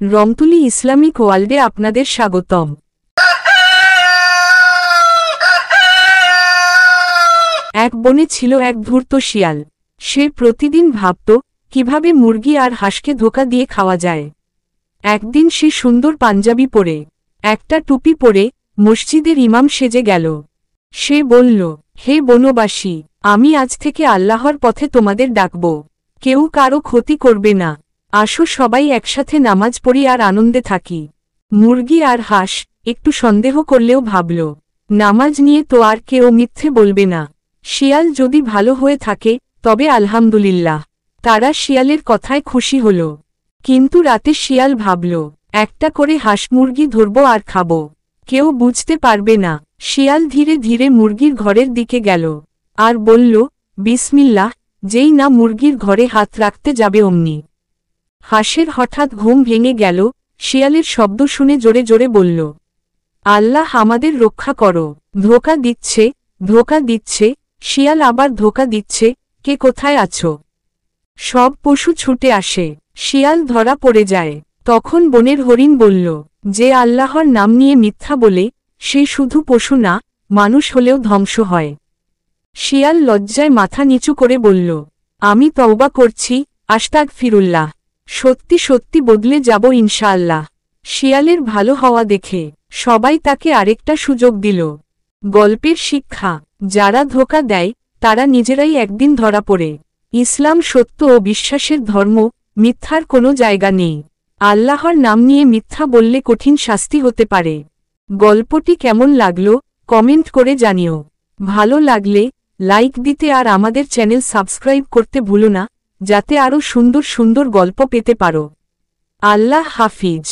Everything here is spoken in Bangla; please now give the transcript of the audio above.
রমতুলি ইসলামিক ওয়ার্ল্ডে আপনাদের স্বাগতম। এক বনে ছিল এক ধূর্ত শিয়াল। সে প্রতিদিন ভাবত কিভাবে মুরগি আর হাঁসকে ধোঁকা দিয়ে খাওয়া যায়। একদিন সে সুন্দর পাঞ্জাবি পরে, একটা টুপি পরে মসজিদের ইমাম সেজে গেল। সে বলল, হে বনবাসী, আমি আজ থেকে আল্লাহর পথে তোমাদের ডাকব। কেউ কারো ক্ষতি করবে না। আসো সবাই একসাথে নামাজ পড়ি আর আনন্দে থাকি। মুরগি আর হাঁস একটু সন্দেহ করলেও ভাবল, নামাজ নিয়ে তো আর কেউ মিথ্যে বলবে না। শিয়াল যদি ভালো হয়ে থাকে তবে আলহামদুলিল্লাহ। তারা শিয়ালের কথায় খুশি হল। কিন্তু রাতে শিয়াল ভাবল, একটা করে হাঁস মুরগি ধরব আর খাব। কেউ বুঝতে পারবে না। শিয়াল ধীরে ধীরে মুরগির ঘরের দিকে গেল আর বলল, বিসমিল্লাহ। যেই না মুরগির ঘরে হাত রাখতে যাবে অমনি হাঁসের হঠাৎ ঘুম ভেঙে গেল। শিয়ালের শব্দ শুনে জোরে জোরে বলল, আল্লাহ আমাদের রক্ষা করো। ধোঁকা দিচ্ছে, ধোঁকা দিচ্ছে। শিয়াল আবার ধোঁকা দিচ্ছে। কে কোথায় আছো? সব পশু ছুটে আসে। শিয়াল ধরা পড়ে যায়। তখন বনের হরিণ বলল, যে আল্লাহর নাম নিয়ে মিথ্যা বলে সে শুধু পশু না, মানুষ হলেও ধ্বংস হয়। শিয়াল লজ্জায় মাথা নিচু করে বলল, আমি তওবা করছি, আস্তাগফিরুল্লাহ। সত্যি সত্যি বদলে যাব ইনশাআল্লাহ। শিয়ালের ভালো হওয়া দেখে সবাই তাকে আরেকটা সুযোগ দিল। গল্পের শিক্ষা, যারা ধোঁকা দেয় তারা নিজেরাই একদিন ধরা পড়ে। ইসলাম সত্য ও বিশ্বাসের ধর্ম, মিথ্যার কোনো জায়গা নেই। আল্লাহর নাম নিয়ে মিথ্যা বললে কঠিন শাস্তি হতে পারে। গল্পটি কেমন লাগলো কমেন্ট করে জানিও। ভালো লাগলে লাইক দিতে আর আমাদের চ্যানেল সাবস্ক্রাইব করতে ভুলো না, যাতে আরও সুন্দর সুন্দর গল্প পেতে পারো। আল্লাহ হাফিজ।